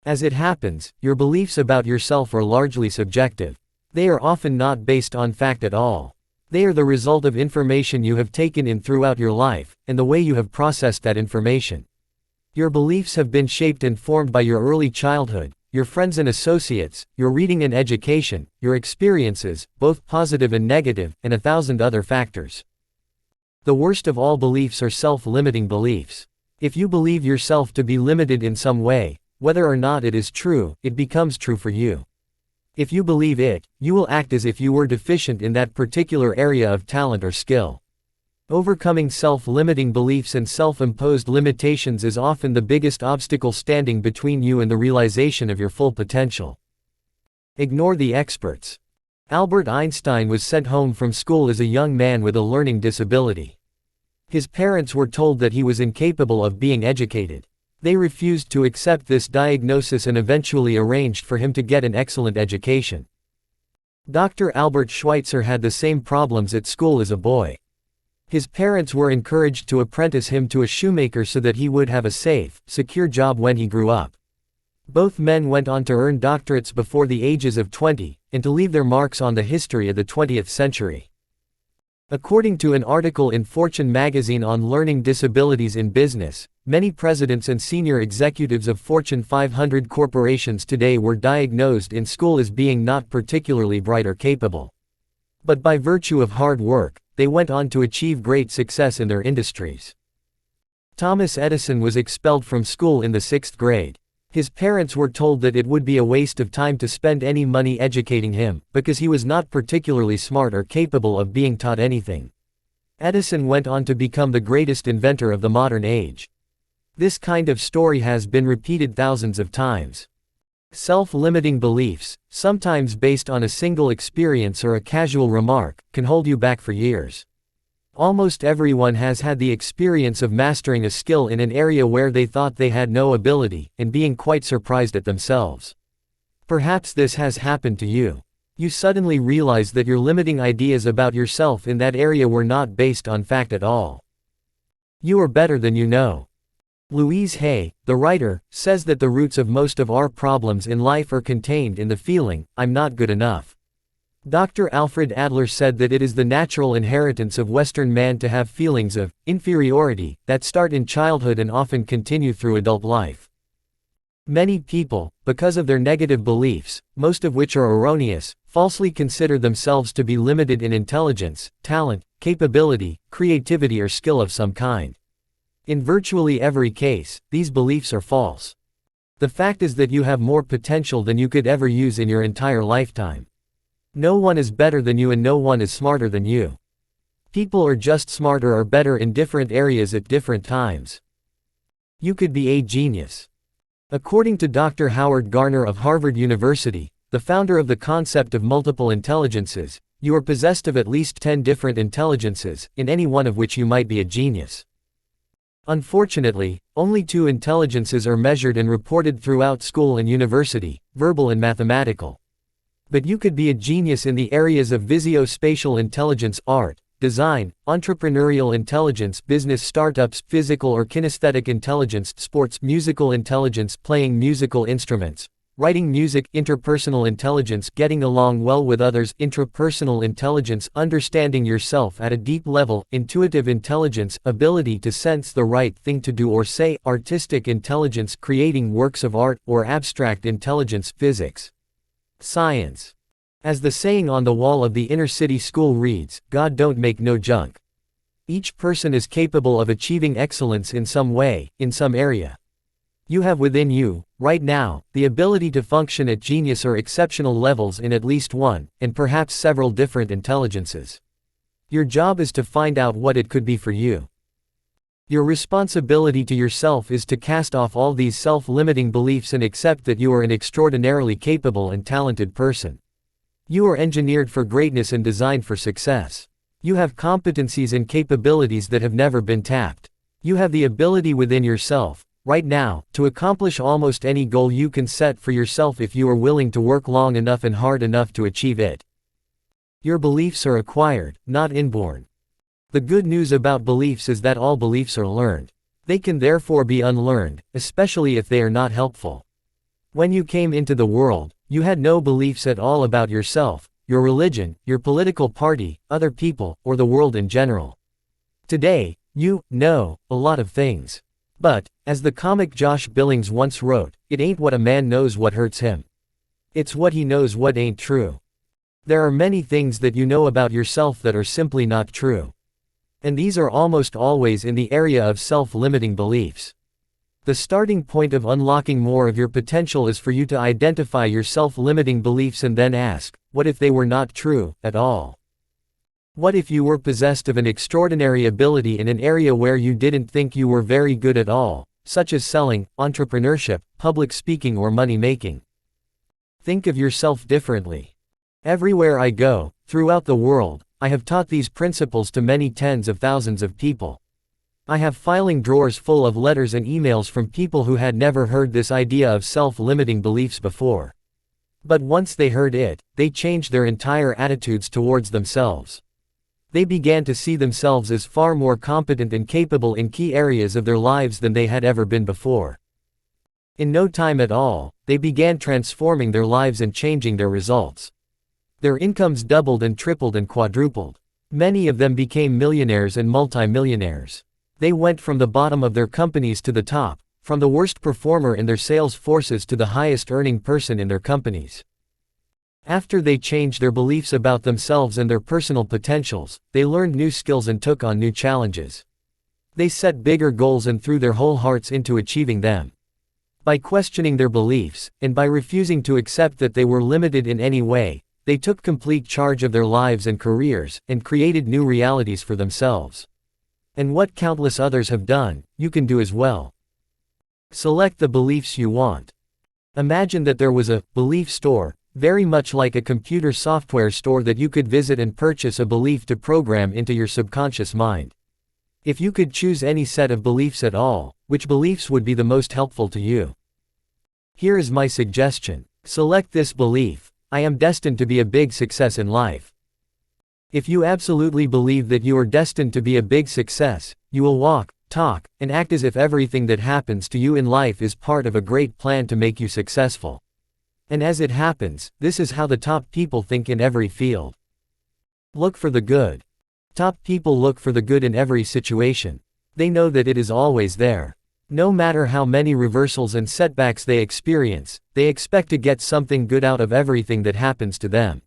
As it happens, your beliefs about yourself are largely subjective. They are often not based on fact at all. They are the result of information you have taken in throughout your life, and the way you have processed that information. Your beliefs have been shaped and formed by your early childhood, your friends and associates, your reading and education, your experiences, both positive and negative, and 1,000 other factors. The worst of all beliefs are self-limiting beliefs. If you believe yourself to be limited in some way, whether or not it is true, it becomes true for you. If you believe it, you will act as if you were deficient in that particular area of talent or skill. Overcoming self-limiting beliefs and self-imposed limitations is often the biggest obstacle standing between you and the realization of your full potential. Ignore the experts. Albert Einstein was sent home from school as a young man with a learning disability. His parents were told that he was incapable of being educated. They refused to accept this diagnosis and eventually arranged for him to get an excellent education. Dr. Albert Schweitzer had the same problems at school as a boy. His parents were encouraged to apprentice him to a shoemaker so that he would have a safe, secure job when he grew up. Both men went on to earn doctorates before the ages of 20, and to leave their marks on the history of the 20th century. According to an article in Fortune magazine on learning disabilities in business, many presidents and senior executives of Fortune 500 corporations today were diagnosed in school as being not particularly bright or capable. But by virtue of hard work, they went on to achieve great success in their industries. Thomas Edison was expelled from school in the 6th grade. His parents were told that it would be a waste of time to spend any money educating him, because he was not particularly smart or capable of being taught anything. Edison went on to become the greatest inventor of the modern age. This kind of story has been repeated thousands of times. Self-limiting beliefs, sometimes based on a single experience or a casual remark, can hold you back for years. Almost everyone has had the experience of mastering a skill in an area where they thought they had no ability, and being quite surprised at themselves. Perhaps this has happened to you. You suddenly realize that your limiting ideas about yourself in that area were not based on fact at all. You are better than you know. Louise Hay, the writer, says that the roots of most of our problems in life are contained in the feeling, "I'm not good enough." Dr. Alfred Adler said that it is the natural inheritance of Western man to have feelings of inferiority that start in childhood and often continue through adult life. Many people, because of their negative beliefs, most of which are erroneous, falsely consider themselves to be limited in intelligence, talent, capability, creativity or skill of some kind. In virtually every case, these beliefs are false. The fact is that you have more potential than you could ever use in your entire lifetime. No one is better than you and no one is smarter than you. People are just smarter or better in different areas at different times. You could be a genius. According to Dr. Howard Gardner of Harvard University, the founder of the concept of multiple intelligences, you are possessed of at least 10 different intelligences, in any one of which you might be a genius. Unfortunately, only 2 intelligences are measured and reported throughout school and university, verbal and mathematical. But you could be a genius in the areas of visuospatial intelligence, art, design, entrepreneurial intelligence, business startups, physical or kinesthetic intelligence, sports, musical intelligence, playing musical instruments, writing music, interpersonal intelligence, getting along well with others, intrapersonal intelligence, understanding yourself at a deep level, intuitive intelligence, ability to sense the right thing to do or say, artistic intelligence, creating works of art, or abstract intelligence, physics, science. As the saying on the wall of the inner city school reads, God don't make no junk. Each person is capable of achieving excellence in some way, in some area. You have within you, right now, the ability to function at genius or exceptional levels in at least one, and perhaps several different intelligences. Your job is to find out what it could be for you. Your responsibility to yourself is to cast off all these self-limiting beliefs and accept that you are an extraordinarily capable and talented person. You are engineered for greatness and designed for success. You have competencies and capabilities that have never been tapped. You have the ability within yourself, right now, to accomplish almost any goal you can set for yourself if you are willing to work long enough and hard enough to achieve it. Your beliefs are acquired, not inborn. The good news about beliefs is that all beliefs are learned. They can therefore be unlearned, especially if they are not helpful. When you came into the world, you had no beliefs at all about yourself, your religion, your political party, other people, or the world in general. Today, you know a lot of things. But, as the comic Josh Billings once wrote, it ain't what a man knows what hurts him. It's what he knows what ain't true. There are many things that you know about yourself that are simply not true. And these are almost always in the area of self-limiting beliefs. The starting point of unlocking more of your potential is for you to identify your self-limiting beliefs and then ask, what if they were not true, at all? What if you were possessed of an extraordinary ability in an area where you didn't think you were very good at all, such as selling, entrepreneurship, public speaking or money making? Think of yourself differently. Everywhere I go, throughout the world, I have taught these principles to many tens of thousands of people. I have filing drawers full of letters and emails from people who had never heard this idea of self-limiting beliefs before. But once they heard it, they changed their entire attitudes towards themselves. They began to see themselves as far more competent and capable in key areas of their lives than they had ever been before. In no time at all, they began transforming their lives and changing their results. Their incomes doubled and tripled and quadrupled. Many of them became millionaires and multimillionaires. They went from the bottom of their companies to the top, from the worst performer in their sales forces to the highest earning person in their companies. After they changed their beliefs about themselves and their personal potentials, they learned new skills and took on new challenges. They set bigger goals and threw their whole hearts into achieving them. By questioning their beliefs, and by refusing to accept that they were limited in any way, they took complete charge of their lives and careers, and created new realities for themselves. And what countless others have done, you can do as well. Select the beliefs you want. Imagine that there was a belief store, very much like a computer software store that you could visit and purchase a belief to program into your subconscious mind. If you could choose any set of beliefs at all, which beliefs would be the most helpful to you? Here is my suggestion. Select this belief: I am destined to be a big success in life. If you absolutely believe that you are destined to be a big success, you will walk, talk, and act as if everything that happens to you in life is part of a great plan to make you successful. And as it happens, this is how the top people think in every field. Look for the good. Top people look for the good in every situation. They know that it is always there. No matter how many reversals and setbacks they experience, they expect to get something good out of everything that happens to them.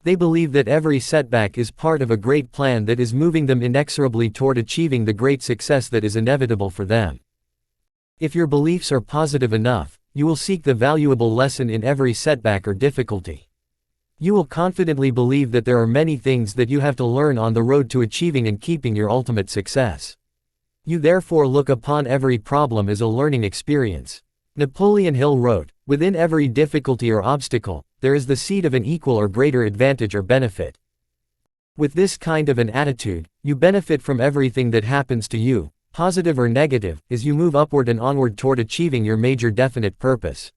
They believe that every setback is part of a great plan that is moving them inexorably toward achieving the great success that is inevitable for them. If your beliefs are positive enough, you will seek the valuable lesson in every setback or difficulty. You will confidently believe that there are many things that you have to learn on the road to achieving and keeping your ultimate success. You therefore look upon every problem as a learning experience. Napoleon Hill wrote, "Within every difficulty or obstacle, there is the seed of an equal or greater advantage or benefit." With this kind of an attitude, you benefit from everything that happens to you, positive or negative, as you move upward and onward toward achieving your major definite purpose.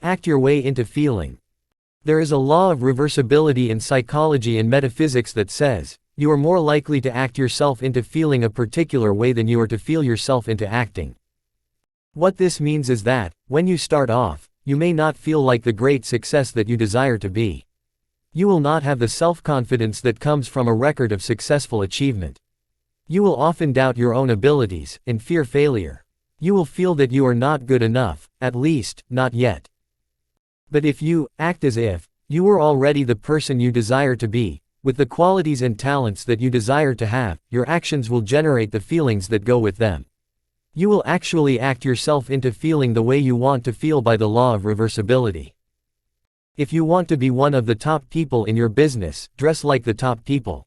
Act your way into feeling. There is a law of reversibility in psychology and metaphysics that says, you are more likely to act yourself into feeling a particular way than you are to feel yourself into acting. What this means is that, when you start off, you may not feel like the great success that you desire to be. You will not have the self-confidence that comes from a record of successful achievement. You will often doubt your own abilities, and fear failure. You will feel that you are not good enough, at least, not yet. But if you act as if you were already the person you desire to be, with the qualities and talents that you desire to have, your actions will generate the feelings that go with them. You will actually act yourself into feeling the way you want to feel by the law of reversibility. If you want to be one of the top people in your business, dress like the top people.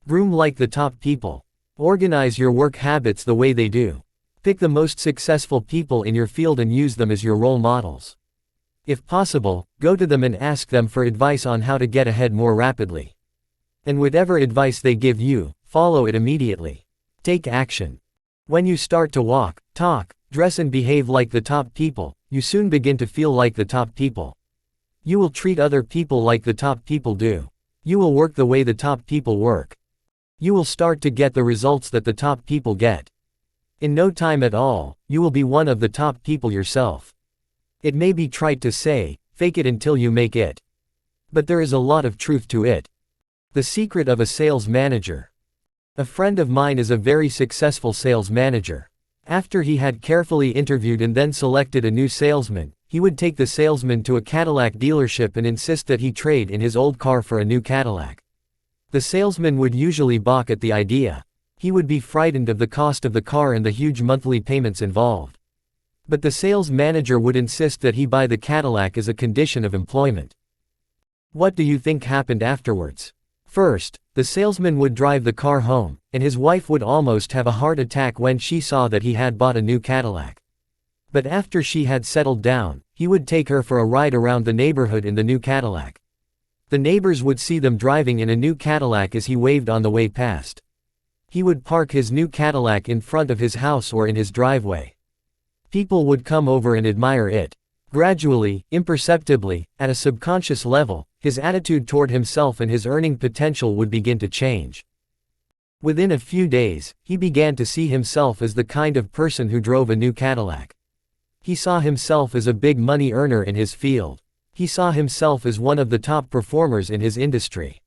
Groom like the top people. Organize your work habits the way they do. Pick the most successful people in your field and use them as your role models. If possible, go to them and ask them for advice on how to get ahead more rapidly. And whatever advice they give you, follow it immediately. Take action. When you start to walk, talk, dress and behave like the top people, you soon begin to feel like the top people. You will treat other people like the top people do. You will work the way the top people work. You will start to get the results that the top people get. In no time at all, you will be one of the top people yourself. It may be trite to say, fake it until you make it. But there is a lot of truth to it. The secret of a sales manager. A friend of mine is a very successful sales manager. After he had carefully interviewed and then selected a new salesman, he would take the salesman to a Cadillac dealership and insist that he trade in his old car for a new Cadillac. The salesman would usually balk at the idea. He would be frightened of the cost of the car and the huge monthly payments involved. But the sales manager would insist that he buy the Cadillac as a condition of employment. What do you think happened afterwards? First, the salesman would drive the car home, and his wife would almost have a heart attack when she saw that he had bought a new Cadillac. But after she had settled down, he would take her for a ride around the neighborhood in the new Cadillac. The neighbors would see them driving in a new Cadillac as he waved on the way past. He would park his new Cadillac in front of his house or in his driveway. People would come over and admire it. Gradually, imperceptibly, at a subconscious level, his attitude toward himself and his earning potential would begin to change. Within a few days, he began to see himself as the kind of person who drove a new Cadillac. He saw himself as a big money earner in his field. He saw himself as one of the top performers in his industry.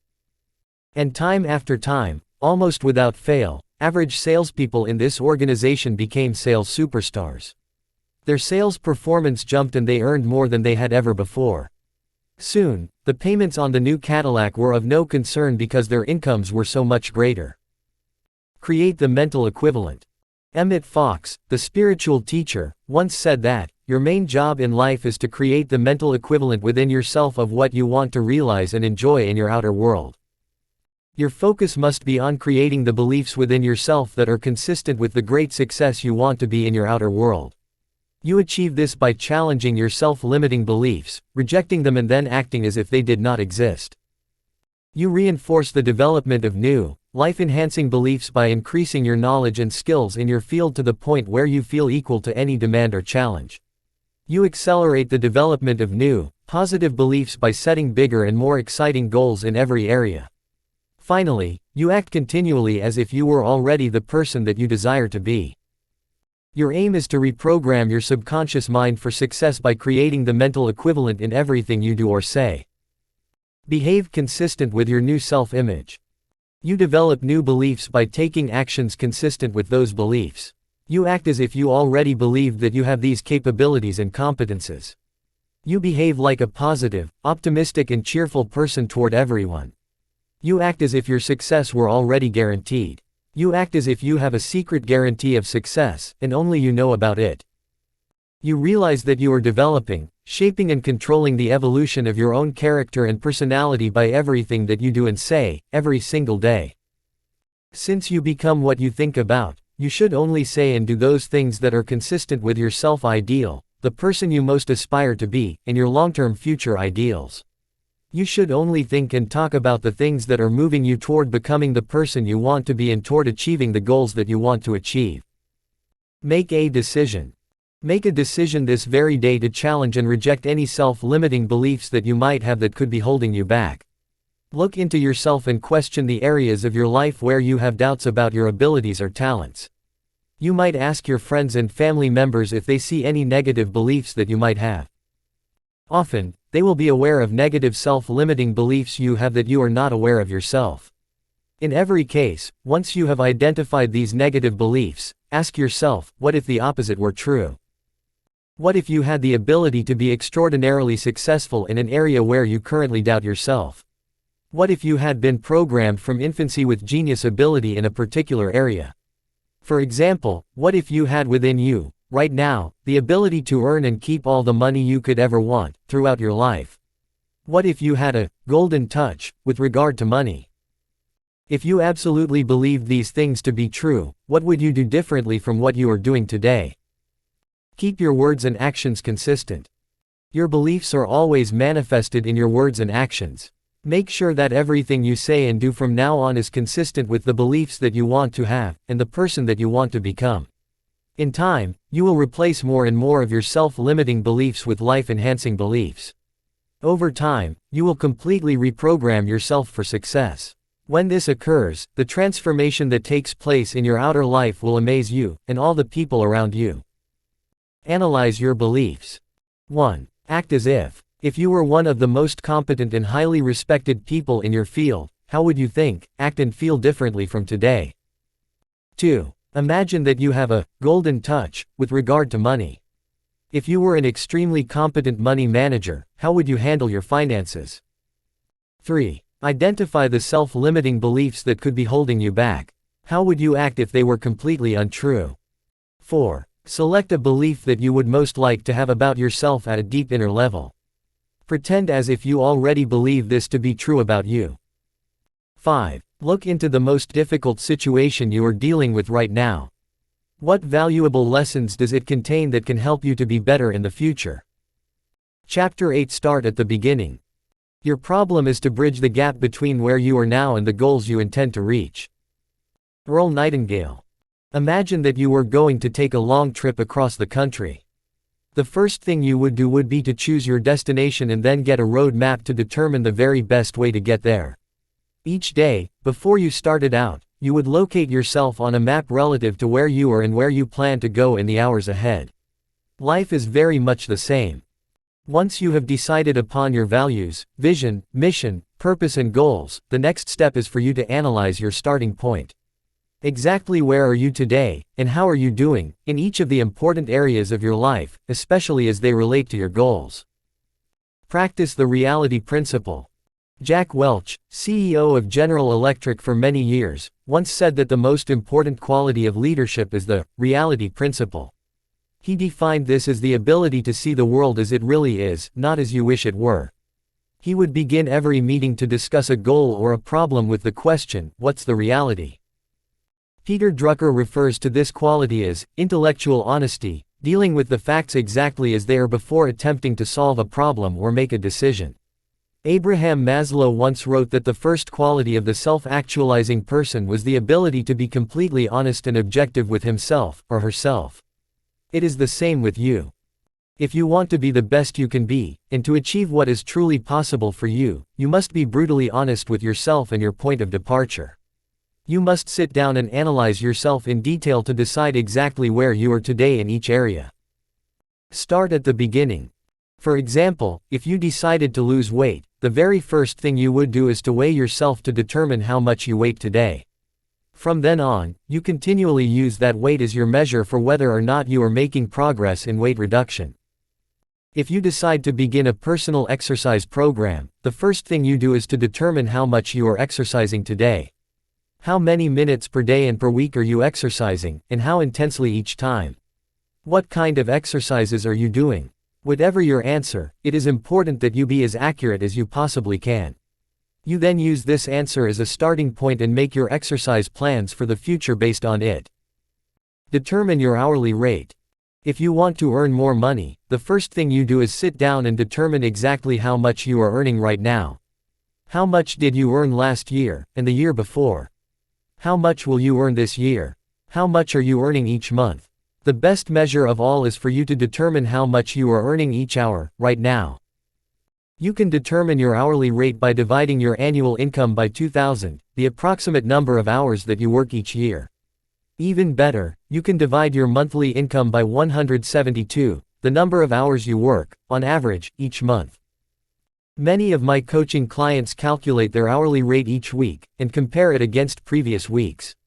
And time after time, almost without fail, average salespeople in this organization became sales superstars. Their sales performance jumped and they earned more than they had ever before. Soon, the payments on the new Cadillac were of no concern because their incomes were so much greater. Create the mental equivalent. Emmett Fox, the spiritual teacher, once said that, your main job in life is to create the mental equivalent within yourself of what you want to realize and enjoy in your outer world. Your focus must be on creating the beliefs within yourself that are consistent with the great success you want to be in your outer world. You achieve this by challenging your self-limiting beliefs, rejecting them and then acting as if they did not exist. You reinforce the development of new, life-enhancing beliefs by increasing your knowledge and skills in your field to the point where you feel equal to any demand or challenge. You accelerate the development of new, positive beliefs by setting bigger and more exciting goals in every area. Finally, you act continually as if you were already the person that you desire to be. Your aim is to reprogram your subconscious mind for success by creating the mental equivalent in everything you do or say. Behave consistent with your new self-image. You develop new beliefs by taking actions consistent with those beliefs. You act as if you already believed that you have these capabilities and competences. You behave like a positive, optimistic and cheerful person toward everyone. You act as if your success were already guaranteed. You act as if you have a secret guarantee of success, and only you know about it. You realize that you are developing, shaping and controlling the evolution of your own character and personality by everything that you do and say, every single day. Since you become what you think about, you should only say and do those things that are consistent with your self-ideal, the person you most aspire to be, and your long-term future ideals. You should only think and talk about the things that are moving you toward becoming the person you want to be and toward achieving the goals that you want to achieve. Make a decision. Make a decision this very day to challenge and reject any self-limiting beliefs that you might have that could be holding you back. Look into yourself and question the areas of your life where you have doubts about your abilities or talents. You might ask your friends and family members if they see any negative beliefs that you might have. Often, they will be aware of negative self-limiting beliefs you have that you are not aware of yourself. In every case, once you have identified these negative beliefs, ask yourself, what if the opposite were true? What if you had the ability to be extraordinarily successful in an area where you currently doubt yourself? What if you had been programmed from infancy with genius ability in a particular area? For example, what if you had within you, right now, the ability to earn and keep all the money you could ever want, throughout your life? What if you had a golden touch, with regard to money? If you absolutely believed these things to be true, what would you do differently from what you are doing today? Keep your words and actions consistent. Your beliefs are always manifested in your words and actions. Make sure that everything you say and do from now on is consistent with the beliefs that you want to have, and the person that you want to become. In time, you will replace more and more of your self-limiting beliefs with life-enhancing beliefs. Over time, you will completely reprogram yourself for success. When this occurs, the transformation that takes place in your outer life will amaze you, and all the people around you. Analyze your beliefs. 1. Act as if you were one of the most competent and highly respected people in your field, how would you think, act and feel differently from today? 2. Imagine that you have a golden touch with regard to money. If you were an extremely competent money manager, how would you handle your finances? 3. Identify the self-limiting beliefs that could be holding you back. How would you act if they were completely untrue? 4. Select a belief that you would most like to have about yourself at a deep inner level. Pretend as if you already believe this to be true about you. 5. Look into the most difficult situation you are dealing with right now. What valuable lessons does it contain that can help you to be better in the future? Chapter 8. Start at the beginning. Your problem is to bridge the gap between where you are now and the goals you intend to reach. Earl Nightingale. Imagine that you were going to take a long trip across the country. The first thing you would do would be to choose your destination and then get a road map to determine the very best way to get there. Each day, before you started out, you would locate yourself on a map relative to where you are and where you plan to go in the hours ahead. Life is very much the same. Once you have decided upon your values, vision, mission, purpose and goals, the next step is for you to analyze your starting point. Exactly where are you today, and how are you doing, in each of the important areas of your life, especially as they relate to your goals. Practice the reality principle. Jack Welch, CEO of General Electric for many years, once said that the most important quality of leadership is the reality principle. He defined this as the ability to see the world as it really is, not as you wish it were. He would begin every meeting to discuss a goal or a problem with the question, "What's the reality?" Peter Drucker refers to this quality as intellectual honesty, dealing with the facts exactly as they are before attempting to solve a problem or make a decision. Abraham Maslow once wrote that the first quality of the self-actualizing person was the ability to be completely honest and objective with himself, or herself. It is the same with you. If you want to be the best you can be, and to achieve what is truly possible for you, you must be brutally honest with yourself and your point of departure. You must sit down and analyze yourself in detail to decide exactly where you are today in each area. Start at the beginning. For example, if you decided to lose weight, the very first thing you would do is to weigh yourself to determine how much you weigh today. From then on, you continually use that weight as your measure for whether or not you are making progress in weight reduction. If you decide to begin a personal exercise program, the first thing you do is to determine how much you are exercising today. How many minutes per day and per week are you exercising, and how intensely each time? What kind of exercises are you doing? Whatever your answer, it is important that you be as accurate as you possibly can. You then use this answer as a starting point and make your exercise plans for the future based on it. Determine your hourly rate. If you want to earn more money, the first thing you do is sit down and determine exactly how much you are earning right now. How much did you earn last year, and the year before? How much will you earn this year? How much are you earning each month? The best measure of all is for you to determine how much you are earning each hour, right now. You can determine your hourly rate by dividing your annual income by 2,000, the approximate number of hours that you work each year. Even better, you can divide your monthly income by 172, the number of hours you work, on average, each month. Many of my coaching clients calculate their hourly rate each week, and compare it against previous weeks.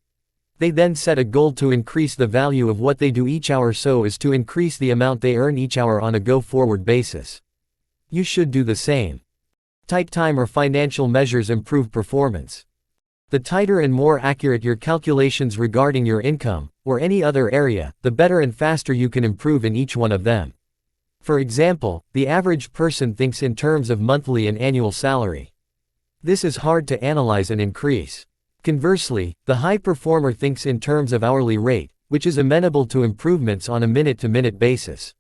They then set a goal to increase the value of what they do each hour so as to increase the amount they earn each hour on a go-forward basis. You should do the same. Tight time or financial measures improve performance. The tighter and more accurate your calculations regarding your income, or any other area, the better and faster you can improve in each one of them. For example, the average person thinks in terms of monthly and annual salary. This is hard to analyze and increase. Conversely, the high performer thinks in terms of hourly rate, which is amenable to improvements on a minute-to-minute basis.